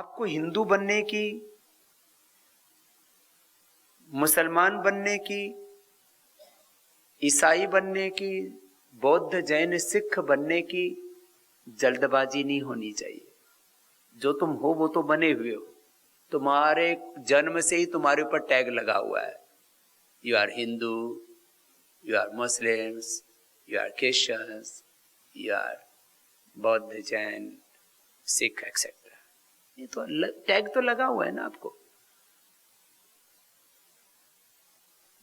आपको हिंदू बनने की, मुसलमान बनने की, ईसाई बनने की, बौद्ध जैन सिख बनने की जल्दबाजी नहीं होनी चाहिए। जो तुम हो वो तो बने हुए हो, तुम्हारे जन्म से ही तुम्हारे ऊपर टैग लगा हुआ है। You are Hindu, you are Muslims, you are Christians, you are Bauddh Jain Sikh etcetera. ये तो टैग तो लगा हुआ है ना आपको।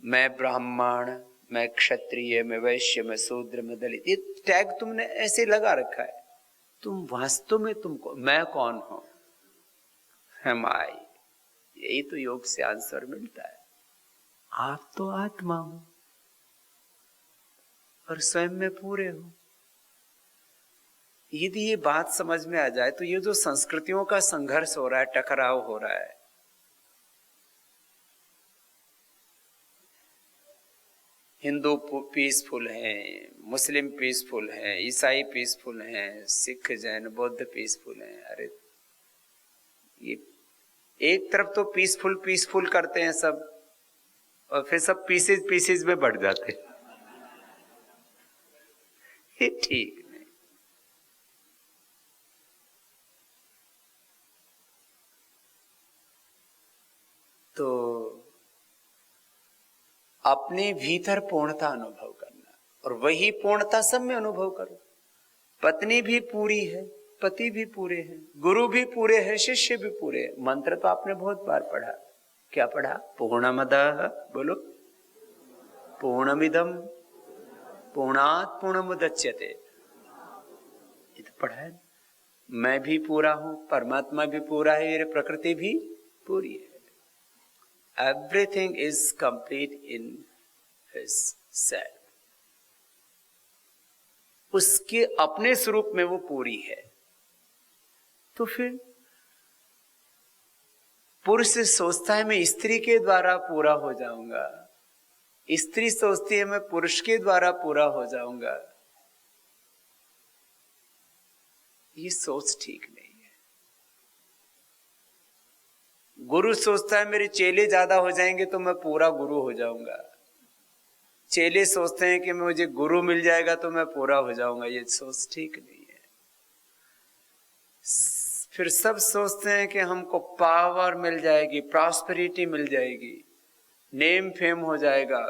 मैं ब्राह्मण, मैं क्षत्रिय, मैं वैश्य, मैं शूद्र, मैं दलित, ये टैग तुमने ऐसे लगा रखा है। तुम वास्तव में तुमको मैं कौन हूं, हम आई, यही तो योग से आंसर मिलता है। आप तो आत्मा हो और स्वयं में पूरे हो। यदि ये बात समझ में आ जाए तो ये जो संस्कृतियों का संघर्ष हो रहा है, टकराव हो रहा है, हिंदू पीसफुल हैं, मुस्लिम पीसफुल हैं, ईसाई पीसफुल हैं, सिख जैन बौद्ध पीसफुल हैं। अरे ये एक तरफ तो पीसफुल पीसफुल करते हैं सब, और फिर सब पीसेज पीसेज में बढ़ जाते हैं। ये ठीक नहीं। तो अपने भीतर पूर्णता अनुभव करना, और वही पूर्णता सब में अनुभव करो। पत्नी भी पूरी है, पति भी पूरे हैं, गुरु भी पूरे हैं, शिष्य भी पूरे हैं। मंत्र तो आपने बहुत बार पढ़ा। क्या पढ़ा? पूर्णमदः, बोलो, पूर्णमिदं पूर्णात् पूर्णमुदच्यते। ये तो पढ़ा है। मैं भी पूरा हूं, परमात्मा भी पूरा है, ये प्रकृति भी पूरी है। Everything is complete in his self. उसके अपने स्वरूप में वो पूरी है। तो फिर पुरुष सोचता है मैं स्त्री के द्वारा पूरा हो जाऊंगा, स्त्री सोचती है मैं पुरुष के द्वारा पूरा हो जाऊंगा। ये सोच ठीक नहीं है। गुरु सोचता है मेरे चेले ज्यादा हो जाएंगे तो मैं पूरा गुरु हो जाऊंगा। चेले सोचते हैं कि मुझे गुरु मिल जाएगा तो मैं पूरा हो जाऊंगा। ये सोच ठीक नहीं है। फिर सब सोचते हैं कि हमको पावर मिल जाएगी, प्रॉस्पेरिटी मिल जाएगी, नेम फेम हो जाएगा,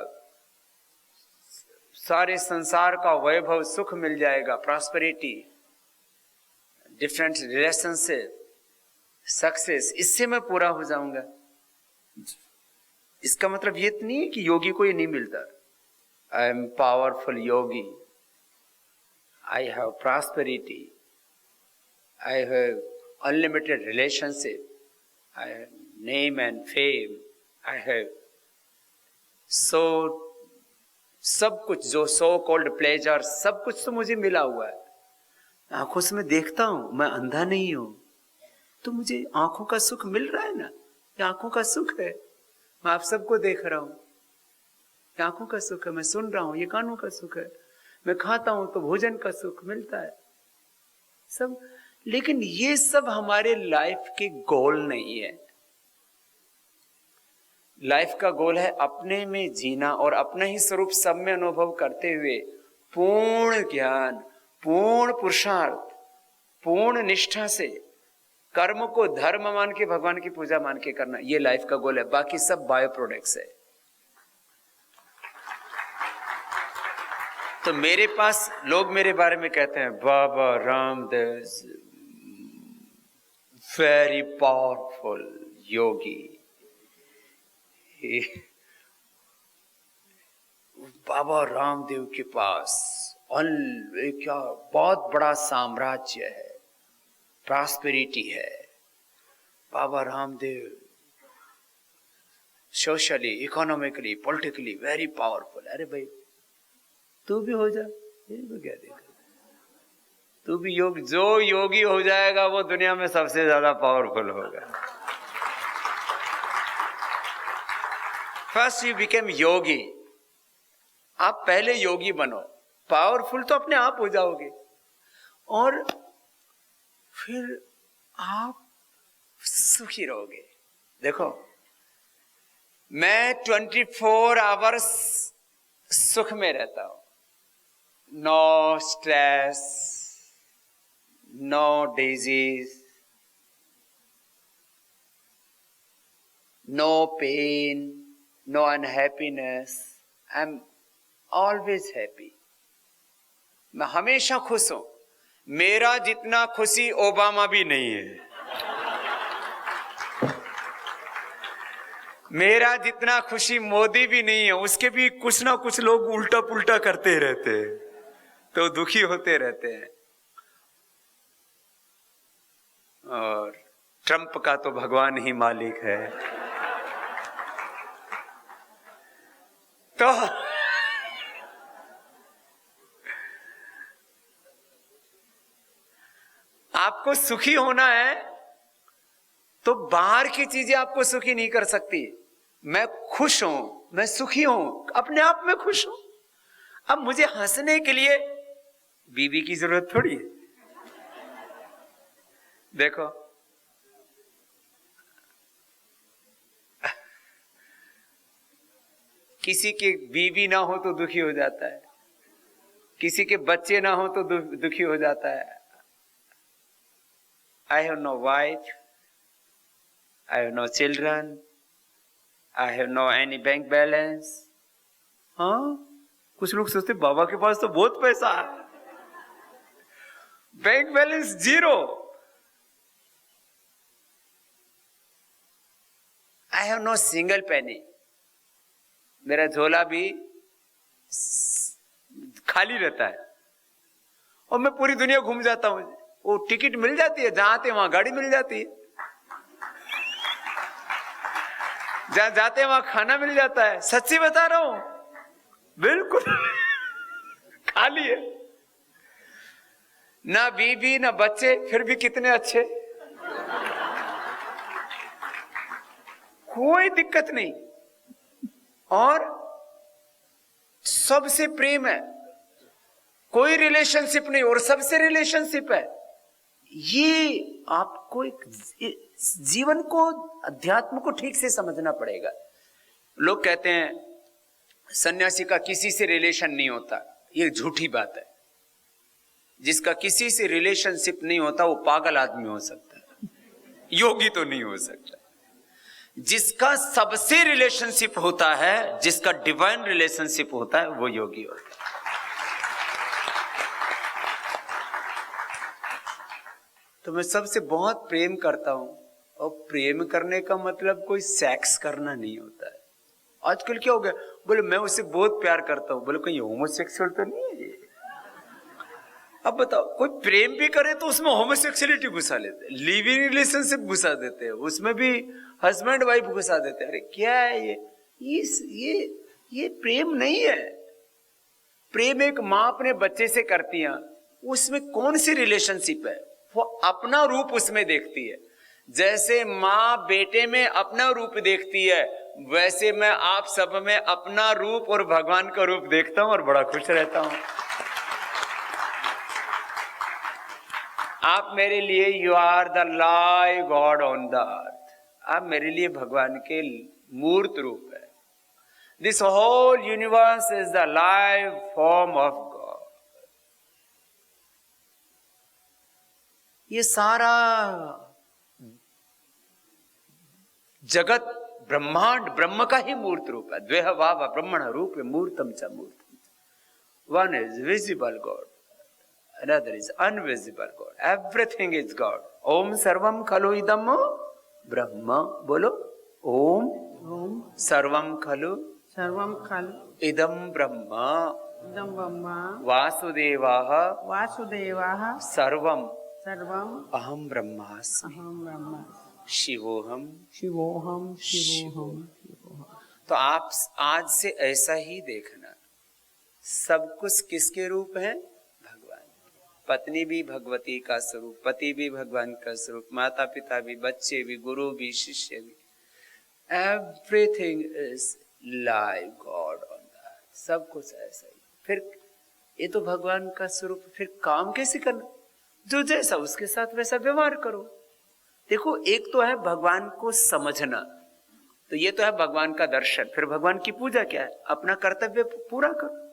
सारे संसार का वैभव सुख मिल जाएगा, प्रॉस्पेरिटी, डिफरेंट रिलेशनशिप, सक्सेस, इससे मैं पूरा हो जाऊंगा। इसका मतलब ये नहीं है कि योगी को ये नहीं मिलता। I am powerful Yogi, I have prosperity, I have unlimited relationship, I have name and fame, I have so सब कुछ, जो सो कॉल्ड प्लेजर, सब कुछ तो मुझे मिला हुआ है। आंखों से मैं देखता हूं, मैं अंधा नहीं हूं, तो मुझे आंखों का सुख मिल रहा है ना। ये आंखों का सुख है, मैं आप सबको देख रहा हूं, ये आंखों का सुख है। मैं सुन रहा हूं, ये कानों का सुख है। मैं खाता हूं तो भोजन का सुख मिलता है सब। लेकिन ये सब हमारे लाइफ के गोल नहीं है। लाइफ का गोल है अपने में जीना और अपना ही स्वरूप सब में अनुभव करते हुए पूर्ण ज्ञान, पूर्ण पुरुषार्थ, पूर्ण निष्ठा से कर्म को धर्म मान के, भगवान की पूजा मान के करना। ये लाइफ का गोल है। बाकी सब बायो प्रोडक्ट्स है। तो मेरे पास लोग मेरे बारे में कहते हैं बाबा रामदेव वेरी पावरफुल योगी, बाबा रामदेव के पास क्या बहुत बड़ा साम्राज्य है, प्रॉस्पेरिटी है। Baba Ramdev socially, economically, politically very powerful. अरे भाई तू भी हो जा, ये तो क्या देखा, तू भी योग, जो योगी हो जाएगा वो दुनिया में सबसे ज्यादा पावरफुल होगा। फर्स्ट यू बिकेम योगी। आप पहले योगी बनो, पावरफुल तो अपने आप हो जाओगे। और फिर आप सुखी रहोगे। देखो, मैं 24 आवर्स सुख में रहता हूं, no stress, no disease, no pain, no unhappiness, I am always happy. मैं हमेशा खुश हूं। मेरा जितना खुशी ओबामा भी नहीं है, मेरा जितना खुशी मोदी भी नहीं है। उसके भी कुछ ना कुछ लोग उल्टा पुल्टा करते रहते हैं, तो दुखी होते रहते हैं। और ट्रंप का तो भगवान ही मालिक है। तो आपको सुखी होना है तो बाहर की चीजें आपको सुखी नहीं कर सकती। मैं खुश हूं, मैं सुखी हूं, अपने आप में खुश हूं। अब मुझे हंसने के लिए बीवी की जरूरत थोड़ी है। देखो, किसी की बीवी ना हो तो दुखी हो जाता है, किसी के बच्चे ना हो तो दुखी हो जाता है। I have no wife, I have no children, I have no any bank balance. हाँ, कुछ लोग सोचते बाबा के पास तो बहुत पैसा है, bank balance 0। I have no single penny. मेरा झोला भी खाली रहता है और मैं पूरी दुनिया घूम जाता हूं। वो टिकट मिल जाती है, जहां आते वहां गाड़ी मिल जाती है, जहां जाते वहां खाना मिल जाता है। सच्ची बता रहा हूं, बिल्कुल खाली है। ना बीवी ना बच्चे, फिर भी कितने अच्छे, कोई दिक्कत नहीं। और सबसे प्रेम है, कोई रिलेशनशिप नहीं और सबसे रिलेशनशिप है। ये आपको एक जीवन को, अध्यात्म को ठीक से समझना पड़ेगा। लोग कहते हैं सन्यासी का किसी से रिलेशन नहीं होता, ये झूठी बात है। जिसका किसी से रिलेशनशिप नहीं होता वो पागल आदमी हो सकता है, योगी तो नहीं हो सकता। जिसका सबसे रिलेशनशिप होता है, जिसका डिवाइन रिलेशनशिप होता है, वो योगी होता है। तो मैं सबसे बहुत प्रेम करता हूं, और प्रेम करने का मतलब कोई सेक्स करना नहीं होता है। आजकल क्या हो गया, बोले मैं उससे बहुत प्यार करता हूं, बोले कहीं होमोसेक्सुअल तो नहीं है ये। अब बताओ, कोई प्रेम भी करे तो उसमें होमोसेक्सुअलिटी घुसा लेते हैं, लिविंग रिलेशनशिप घुसा देते हैं, उसमें भी हस्बैंड वाइफ घुसा देते हैं। अरे क्या है ये प्रेम नहीं है। प्रेम एक माँ अपने बच्चे से करती है, उसमें कौन सी रिलेशनशिप है, वो अपना रूप उसमें देखती है। जैसे माँ बेटे में अपना रूप देखती है, वैसे मैं आप सब में अपना रूप और भगवान का रूप देखता हूं और बड़ा खुश रहता हूं। आप मेरे लिए, you are the live god on the earth. आप मेरे लिए भगवान के मूर्त रूप है। This whole universe is the live form of god. ये सारा जगत, ब्रह्मांड ब्रह्म का ही मूर्त रूप है। द्वेह भाव ब्रह्मण रूप मूर्तम च मूर्तम। One is visible god, another is invisible God. Everything is God. Om sarvam khalo idam brahma. बोलो, ओम सर्वम खलु idam brahma वासुदेवाः सर्वम अहम ब्रह्मास्मि शिवोहम। तो आप आज से ऐसा ही देखना, सब कुछ किसके रूप है? पत्नी भी भगवती का स्वरूप, पति भी भगवान का स्वरूप, माता पिता भी, बच्चे भी, गुरु भी, शिष्य भी। Everything is live god on the अर्थ। सब कुछ ऐसा ही। फिर ये तो भगवान का स्वरूप, फिर काम कैसे करना? जो जैसा उसके साथ वैसा व्यवहार करो। देखो, एक तो है भगवान को समझना, तो ये तो है भगवान का दर्शन। फिर भगवान की पूजा क्या है? अपना कर्तव्य पूरा करो।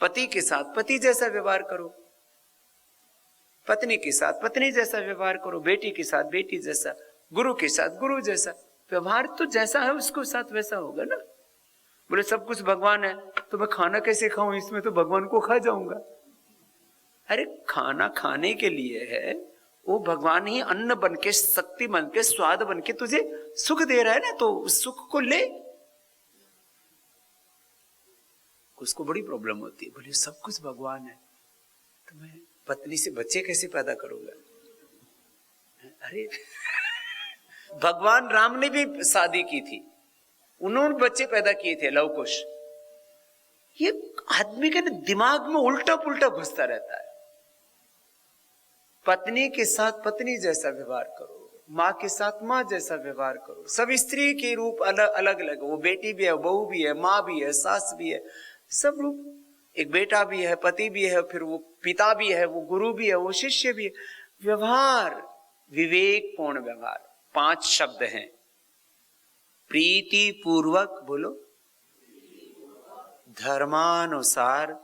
पति के साथ पति जैसा व्यवहार करो, पत्नी के साथ पत्नी जैसा व्यवहार करो, बेटी के साथ बेटी जैसा, गुरु के साथ गुरु जैसा व्यवहार। तो जैसा है उसके साथ वैसा होगा ना। बोले सब कुछ भगवान है तो मैं खाना कैसे खाऊं, इसमें तो भगवान को खा जाऊंगा। अरे खाना खाने के लिए है, वो भगवान ही अन्न बन के, शक्ति बन के, स्वाद बन के तुझे सुख दे रहा है ना, तो उस सुख को ले। उसको बड़ी प्रॉब्लम होती है, बोले सब कुछ भगवान है तो मैं पत्नी से बच्चे कैसे पैदा करूंगा। अरे भगवान राम ने भी शादी की थी, उन्होंने बच्चे पैदा किए थे, लव कुश। ये आदमी के दिमाग में उल्टा पुल्टा घुसता रहता है। पत्नी के साथ पत्नी जैसा व्यवहार करो, माँ के साथ माँ जैसा व्यवहार करो। सब स्त्री के रूप अलग अलग अलग, वो बेटी भी है, बहू भी है, माँ भी है, सास भी है, सब रूप। एक बेटा भी है, पति भी है, फिर वो पिता भी है, वो गुरु भी है, वो शिष्य भी है। व्यवहार विवेक पूर्ण व्यवहार। 5 शब्द हैं। प्रीति पूर्वक, बोलो, धर्मानुसार,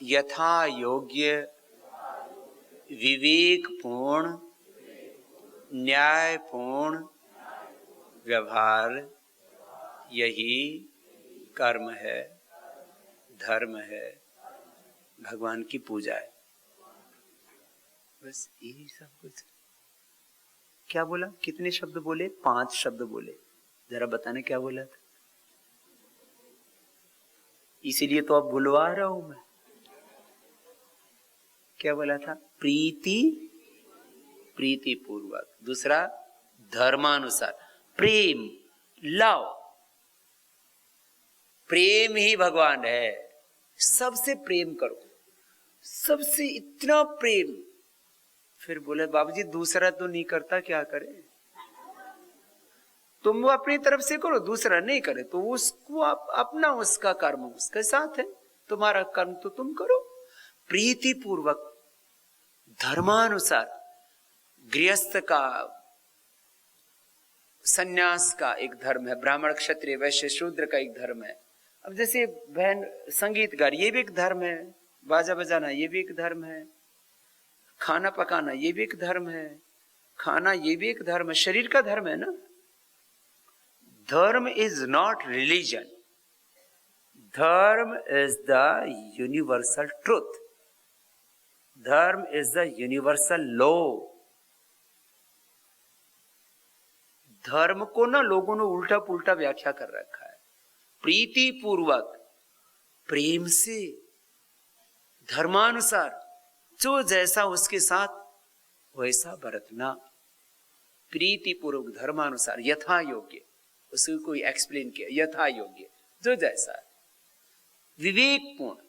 यथा योग्य, विवेकपूर्ण, न्यायपूर्ण व्यवहार, यही कर्म है, धर्म है, भगवान की पूजा है। बस यही सब कुछ। क्या बोला? कितने शब्द बोले? 5 शब्द बोले। जरा बताने क्या बोला था? इसीलिए तो अब भुलवा रहा हूं मैं। क्या बोला था? प्रीति, प्रीति पूर्वक। दूसरा धर्मानुसार, प्रेम, लव। प्रेम ही भगवान है। सबसे प्रेम करो, सबसे इतना प्रेम। फिर बोले बाबूजी दूसरा तो नहीं करता, क्या करे? तुम वो अपनी तरफ से करो, दूसरा नहीं करे तो उसको अपना, उसका कर्म उसके साथ है, तुम्हारा कर्म तो तुम करो। प्रीति पूर्वक, धर्मानुसार। गृहस्थ का, सन्यास का एक धर्म है, ब्राह्मण क्षत्रिय वैश्य शूद्र का एक धर्म है। अब जैसे बहन संगीतकार, ये भी एक धर्म है। बाजा बजाना ये भी एक धर्म है। खाना पकाना ये भी एक धर्म है। खाना ये भी एक धर्म है, शरीर का धर्म है ना। धर्म इज नॉट रिलीजन, धर्म इज द यूनिवर्सल ट्रूथ, धर्म इज द यूनिवर्सल लॉ। धर्म को ना लोगों ने उल्टा पुल्टा व्याख्या कर रखा है। प्रीति पूर्वक, प्रेम से, धर्मानुसार, जो जैसा उसके साथ वैसा बरतना। प्रीति पूर्वक, धर्मानुसार, यथा योग्य। उसको कोई एक्सप्लेन किया, यथा योग्य, जो जैसा। विवेकपूर्ण,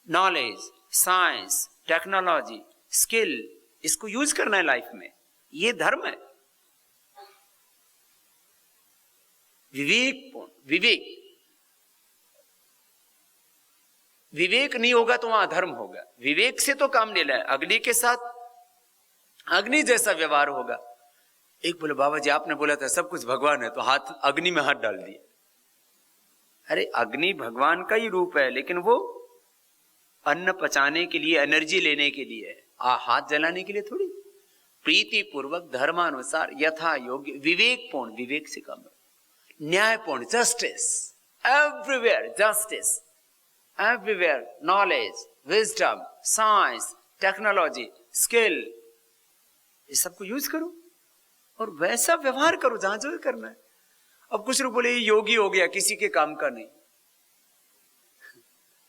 नॉलेज, साइंस, टेक्नोलॉजी, स्किल, इसको यूज करना है लाइफ में, ये धर्म है। विवेकपूर्ण, विवेक। विवेक नहीं होगा तो वहां धर्म होगा। विवेक से तो काम लेना है। अग्नि के साथ अग्नि जैसा व्यवहार होगा। एक बोले बाबा जी आपने बोला था सब कुछ भगवान है, तो हाथ अग्नि में हाथ डाल दिया। अरे अग्नि भगवान का ही रूप है, लेकिन वो अन्न पचाने के लिए, एनर्जी लेने के लिए है, हाथ जलाने के लिए थोड़ी। प्रीति पूर्वक, धर्मानुसार, यथा योग्य, विवेकपूर्ण, विवेक से काम, न्यायपूर्ण, justice, everywhere justice, everywhere knowledge, wisdom, science, technology, skill, ये सबको यूज करो और वैसा व्यवहार करो जहां जो करना है। अब कुछ लोग बोले योगी हो गया, किसी के काम का नहीं।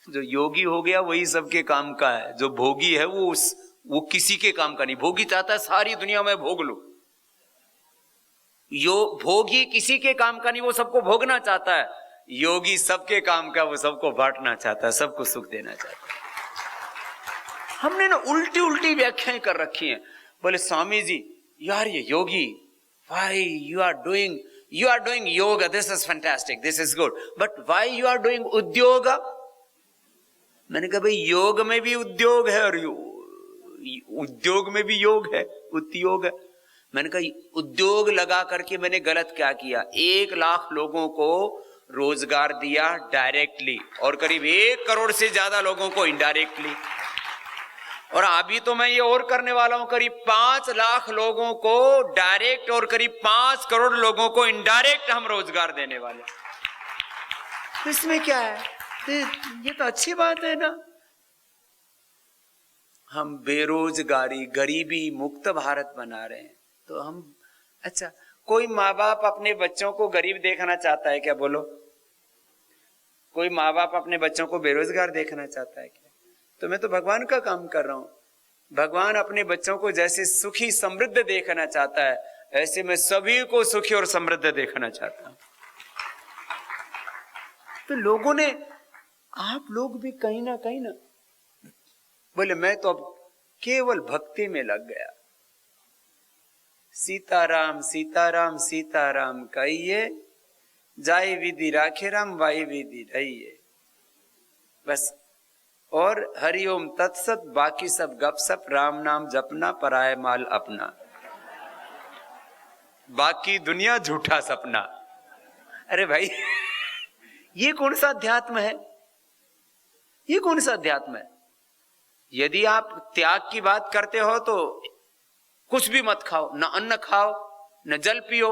जो योगी हो गया वही सबके काम का है, जो भोगी है वो किसी के काम का नहीं। भोगी चाहता है सारी दुनिया में भोग लो, भोगी किसी के काम का नहीं, वो सबको भोगना चाहता है। योगी सबके काम का, वो सबको बांटना चाहता है, सबको सुख देना चाहता है। हमने ना उल्टी उल्टी व्याख्याएं कर रखी हैं। बोले स्वामी जी यार ये yogi, why you are doing yoga, this is fantastic, this is good, but why you are doing उद्योग? मैंने कहा भाई योग में भी उद्योग है और उद्योग में भी योग है, उद्योग है। मैंने कहा उद्योग लगा करके मैंने गलत क्या किया? 1 लाख लोगों को रोजगार दिया डायरेक्टली और करीब 1 करोड़ से ज्यादा लोगों को इनडायरेक्टली। और अभी तो मैं ये और करने वाला हूं, करीब 5 लाख लोगों को डायरेक्ट और करीब 5 करोड़ लोगों को इनडायरेक्ट हम रोजगार देने वाले। तो इसमें क्या है? ये तो अच्छी बात है ना। हम बेरोजगारी, गरीबी मुक्त भारत बना रहे हैं। तो हम अच्छा, कोई माँ बाप अपने बच्चों को गरीब देखना चाहता है क्या? बोलो, कोई माँ बाप अपने बच्चों को बेरोजगार देखना चाहता है क्या? तो मैं तो भगवान का काम कर रहा हूं। भगवान अपने बच्चों को जैसे सुखी समृद्ध देखना चाहता है, ऐसे मैं सभी को सुखी और समृद्ध देखना चाहता हूं। तो लोगों ने, आप लोग भी कहीं ना बोले मैं तो अब केवल भक्ति में लग गया। सीताराम सीताराम सीताराम कहिए, जाय विधि राखे राम, वाई विधि रहिए, बस। और हरिओम तत्सत, बाकी सब गपसप, राम नाम जपना, पराय माल अपना, बाकी दुनिया झूठा सपना। अरे भाई ये कौन सा अध्यात्म है? ये कौन सा अध्यात्म है? यदि आप त्याग की बात करते हो तो कुछ भी मत खाओ, न अन्न खाओ, न जल पियो,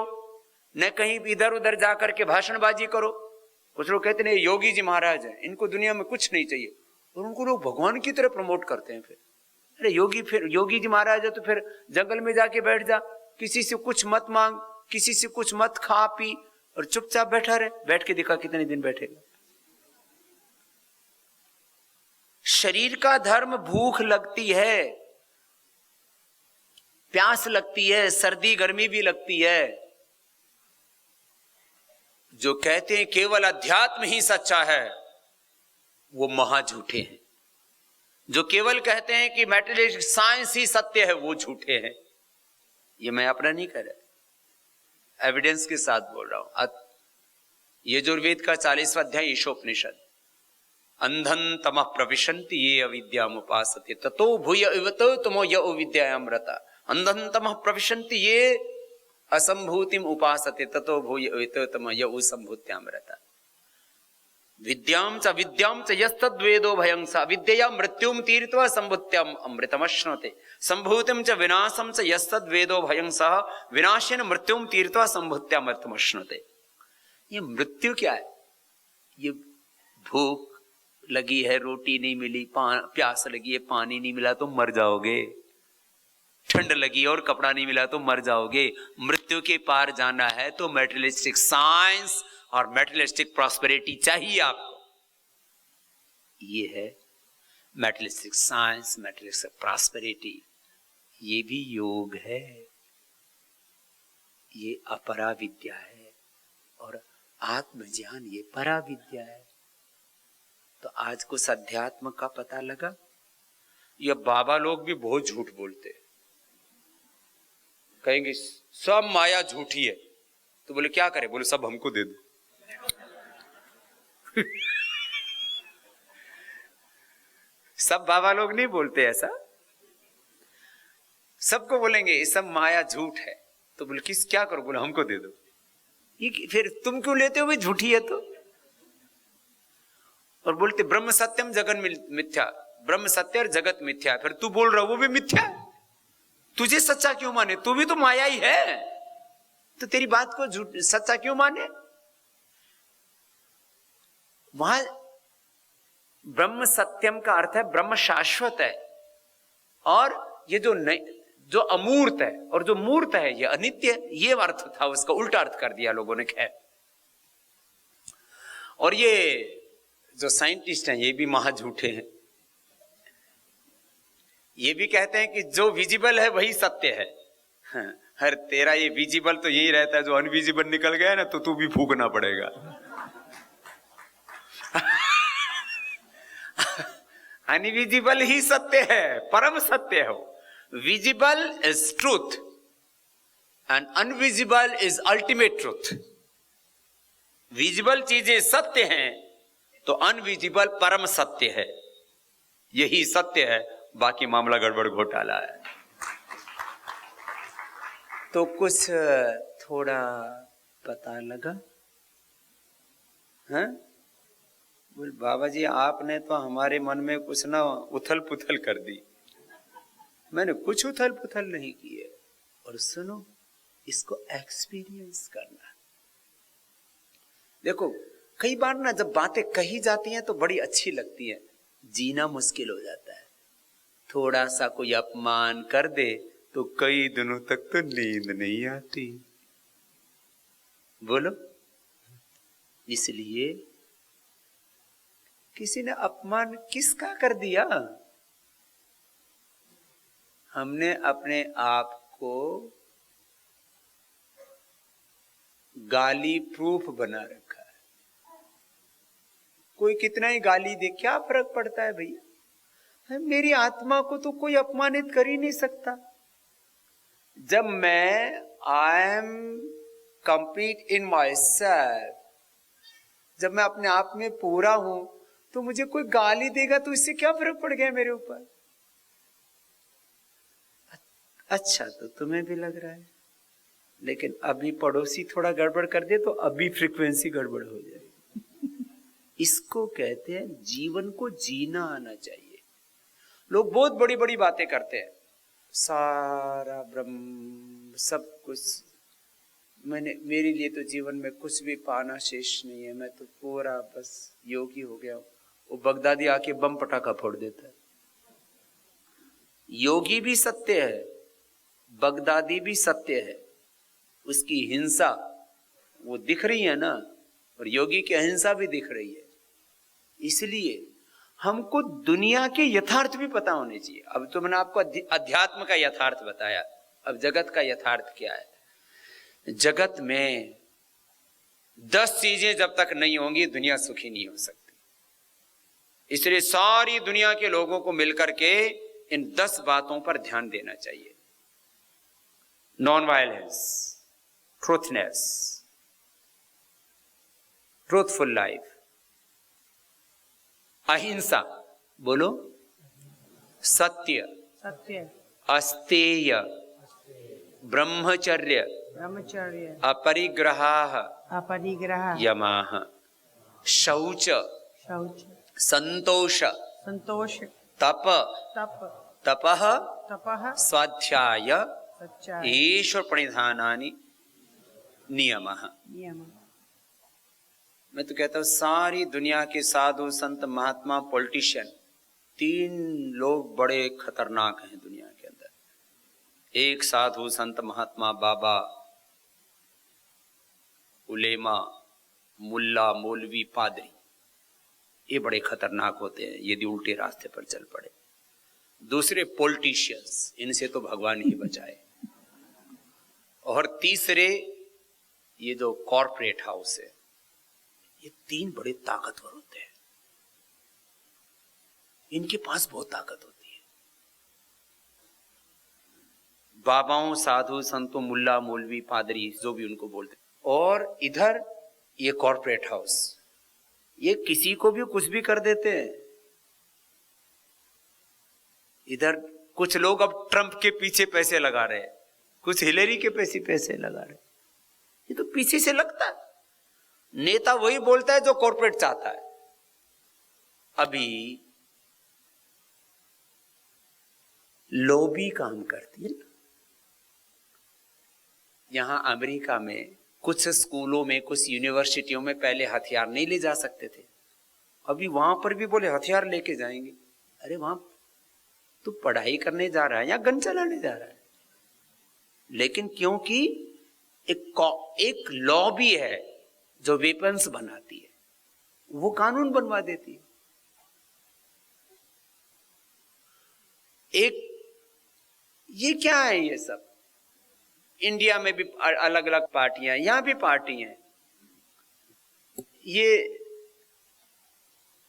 न कहीं इधर उधर जाकर के भाषणबाजी करो। कुछ लोग कहते हैं योगी जी महाराज हैं, इनको दुनिया में कुछ नहीं चाहिए, और उनको लोग भगवान की तरह प्रमोट करते हैं। फिर अरे योगी जी महाराज है तो फिर जंगल में जाके बैठ जा, किसी से कुछ मत मांग, किसी से कुछ मत खा पी, और चुपचाप बैठा रहे। बैठ के दिखा कितने दिन बैठेगा। शरीर का धर्म, भूख लगती है, प्यास लगती है, सर्दी गर्मी भी लगती है। जो कहते हैं केवल अध्यात्म ही सच्चा है, वो महा झूठे हैं। जो केवल कहते हैं कि मैटेरियलिस्टिक साइंस ही सत्य है, वो झूठे हैं। ये मैं अपना नहीं कह रहा, एविडेंस के साथ बोल रहा हूं। यजुर्वेद का 40वां अध्याय ईशोपनिषद, अंधन तमः प्रविशन्ति ये अविद्यामुपासते ततो भूय इवतो तमो य विद्यायामृता। अंधन तमः प्रविशन्ति ये असंभूतिम उपासते ततो भूय इवतो तमो य संभूत्यामृता। विद्यां च यस्तद्वेदो भयं स विद्यया मृत्युम तीर्त्वा संभूत्याम अमृतमश्नुते। संभूतिम च विनाशं च यस्तद्वेदो भयं सः विनाशेन मृत्युम तीर्त्वा संभूत्याम अमृतमश्नुते। ये मृत्यु क्या है? ये भूख लगी है, रोटी नहीं मिली, प्यास लगी है, पानी नहीं मिला तो मर जाओगे। ठंड लगी और कपड़ा नहीं मिला तो मर जाओगे। मृत्यु के पार जाना है तो मैटेरियलिस्टिक साइंस और मैटेरियलिस्टिक प्रॉस्पेरिटी चाहिए आपको। ये है मैटेरियलिस्टिक साइंस, मैटेरियलिस्टिक प्रॉस्पेरिटी। ये भी योग है, ये अपरा विद्या है, और आत्मज्ञान ये परा विद्या है। तो आज कुछ अध्यात्म का पता लगा। ये बाबा लोग भी बहुत झूठ बोलते हैं, कहेंगे सब माया झूठी है। तो बोले क्या करें? बोले सब हमको दे दो। सब बाबा लोग नहीं बोलते ऐसा, सबको बोलेंगे ये सब माया झूठ है। तो बोले किस क्या करो? बोले हमको दे दो। ये फिर तुम क्यों लेते हो? भी झूठी है तो। और बोलते ब्रह्म सत्यम जगत मिथ्या, ब्रह्म सत्य और जगत मिथ्या। फिर तू बोल रहा वो भी मिथ्या है, तुझे सच्चा क्यों माने? तू भी तो माया ही है, तो तेरी बात को झूठ सच्चा क्यों माने? वहां ब्रह्म सत्यम का अर्थ है ब्रह्म शाश्वत है, और ये जो अमूर्त है और जो मूर्त है ये अनित्य। ये अर्थ था, उसका उल्टा अर्थ कर दिया लोगों ने। खैर, और ये जो साइंटिस्ट हैं ये भी महा झूठे हैं। ये भी कहते हैं कि जो विजिबल है वही सत्य है। हर तेरा ये विजिबल तो यही रहता है, जो अनविजिबल निकल गया ना तो तू भी फूकना पड़ेगा। अनविजिबल ही सत्य है, परम सत्य है। Visible is truth and invisible is ultimate truth. Visible चीजें सत्य हैं तो अनविजिबल परम सत्य है। यही सत्य है, बाकी मामला गड़बड़ घोटाला है। तो कुछ थोड़ा पता लगा? हैं? बोल बाबा जी आपने तो हमारे मन में कुछ ना उथल पुथल कर दी। मैंने कुछ उथल पुथल नहीं की है। और सुनो, इसको एक्सपीरियंस करना। देखो कई बार ना जब बातें कही जाती हैं तो बड़ी अच्छी लगती हैं, जीना मुश्किल हो जाता है। थोड़ा सा कोई अपमान कर दे तो कई दिनों तक तो नींद नहीं आती। बोलो, इसलिए किसी ने अपमान किसका कर दिया? हमने अपने आप को गाली प्रूफ बना रखा है। कोई कितना ही गाली दे, क्या फर्क पड़ता है भैया? मेरी आत्मा को तो कोई अपमानित कर ही नहीं सकता। जब मैं I am complete in my self, जब मैं अपने आप में पूरा हूं, तो मुझे कोई गाली देगा तो इससे क्या फर्क पड़ गया मेरे ऊपर? अच्छा तो तुम्हें भी लग रहा है, लेकिन अभी पड़ोसी थोड़ा गड़बड़ कर दे तो अभी फ्रीक्वेंसी गड़बड़ हो जाएगी। इसको कहते हैं जीवन को जीना आना चाहिए। लोग बहुत बड़ी बड़ी बातें करते हैं, सारा ब्रह्म सब कुछ, मेरे लिए तो जीवन में कुछ भी पाना शेष नहीं है, मैं तो पूरा बस योगी हो गया हूं। वो बगदादी आके बम पटाखा फोड़ देता है। योगी भी सत्य है, बगदादी भी सत्य है, उसकी हिंसा वो दिख रही है ना, और योगी की अहिंसा भी दिख रही है। इसलिए हमको दुनिया के यथार्थ भी पता होने चाहिए। अब तो मैंने आपको अध्यात्म का यथार्थ बताया, अब जगत का यथार्थ क्या है? जगत में 10 चीजें जब तक नहीं होंगी दुनिया सुखी नहीं हो सकती। इसलिए सारी दुनिया के लोगों को मिलकर के इन 10 बातों पर ध्यान देना चाहिए। Non violence, truthness, truthful life, अहिंसा, बोलो, सत्य, सत्य, अस्तेय, ब्रह्मचर्य, ब्रह्मचर्य, अपरिग्रहाः, अपरिग्रह, यमाः, शौच, शौच, संतोष, संतोष, तप, तप, तपः, तपः, स्वाध्याय, सच्चाई, ईश्वर प्रणिधानानि नियमः। नियम। मैं तो कहता हूं सारी दुनिया के साधु संत महात्मा पॉलिटिशियन, 3 लोग बड़े खतरनाक हैं दुनिया के अंदर। एक साधु संत महात्मा बाबा, उलेमा, मुल्ला, मौलवी, पादरी, ये बड़े खतरनाक होते हैं यदि उल्टे रास्ते पर चल पड़े। दूसरे पॉलिटिशियंस, इनसे तो भगवान ही बचाए। और तीसरे ये जो कॉर्पोरेट हाउस है, ये 3 बड़े ताकतवर होते हैं, इनके पास बहुत ताकत होती है। बाबाओं, साधु संतों, मुल्ला, मौलवी, पादरी, जो भी उनको बोलते हैं। और इधर ये कॉर्पोरेट हाउस, ये किसी को भी कुछ भी कर देते हैं। इधर कुछ लोग अब ट्रंप के पीछे पैसे लगा रहे हैं, कुछ हिलेरी के पैसे लगा रहे हैं। ये तो पीछे से लगता है, नेता वही बोलता है जो कॉर्पोरेट चाहता है। अभी लॉबी काम करती है। यहां अमेरिका में कुछ स्कूलों में, कुछ यूनिवर्सिटियों में पहले हथियार नहीं ले जा सकते थे, अभी वहां पर भी बोले हथियार लेके जाएंगे। अरे वहां तो पढ़ाई करने जा रहा है या गन चलाने जा रहा है? लेकिन क्योंकि एक लॉबी है जो वेपन्स बनाती है, वो कानून बनवा देती है। एक ये क्या है? ये सब इंडिया में भी अलग अलग पार्टियां, यहां भी पार्टी हैं।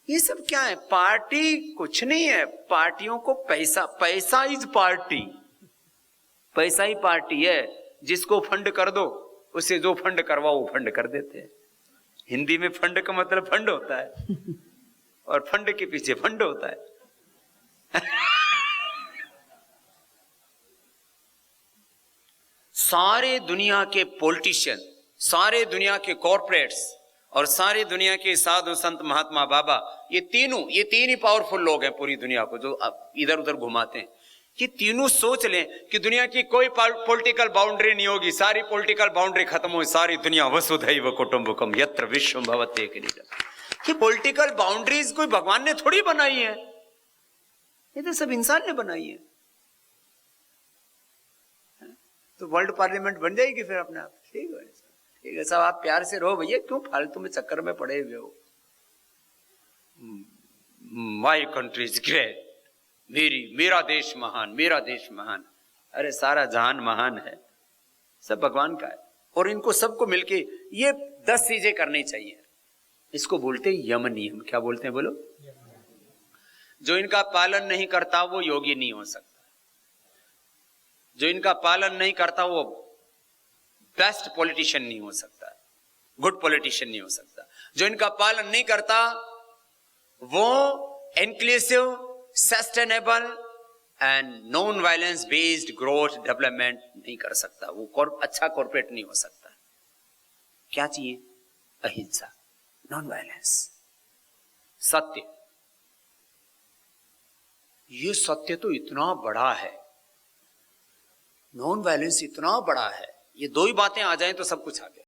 ये सब क्या है? पार्टी कुछ नहीं है, पार्टियों को पैसा इज पार्टी, पैसा ही पार्टी है। जिसको फंड कर दो, उसे जो फंड करवाओ वो फंड कर देते हैं। हिंदी में फंड का मतलब फंड होता है, और फंड के पीछे फंड होता है। सारे दुनिया के पॉलिटिशियन, सारे दुनिया के कॉरपोरेट्स और सारे दुनिया के साधु संत महात्मा बाबा, ये तीन ही पावरफुल लोग हैं पूरी दुनिया को जो इधर उधर घुमाते हैं। कि तीनों सोच लें कि दुनिया की कोई पॉलिटिकल बाउंड्री नहीं होगी, सारी पॉलिटिकल बाउंड्री खत्म हो, सारी दुनिया वसुधैव कुटुंबकम यत्र विश्वम भवते कि पॉलिटिकल बाउंड्रीज कोई भगवान ने थोड़ी बनाई है, ये तो सब इंसान ने बनाई है। तो वर्ल्ड पार्लियामेंट बन जाएगी फिर अपने आप। ठीक है, ठीक है, सब आप प्यार से रहो भैया, क्यों फालतू में चक्कर में पड़े हुए हो। माई कंट्री इज ग्रेट, मेरा देश महान, मेरा देश महान। अरे सारा जहान महान है, सब भगवान का है। और इनको सबको मिलके ये 10 चीजें करनी चाहिए। इसको बोलते हैं यम नियम। क्या बोलते हैं बोलो? जो इनका पालन नहीं करता वो योगी नहीं हो सकता, जो इनका पालन नहीं करता वो बेस्ट पॉलिटिशियन नहीं हो सकता, गुड पॉलिटिशियन नहीं हो सकता। जो इनका पालन नहीं करता वो inclusive, sustainable and non violence based growth development नहीं कर सकता, वो अच्छा कॉर्पोरेट नहीं हो सकता। क्या चाहिए? अहिंसा, नॉन वायलेंस, सत्य। ये सत्य तो इतना बड़ा है, नॉन वायलेंस इतना बड़ा है, ये दो ही बातें आ जाएं तो सब कुछ आ गया।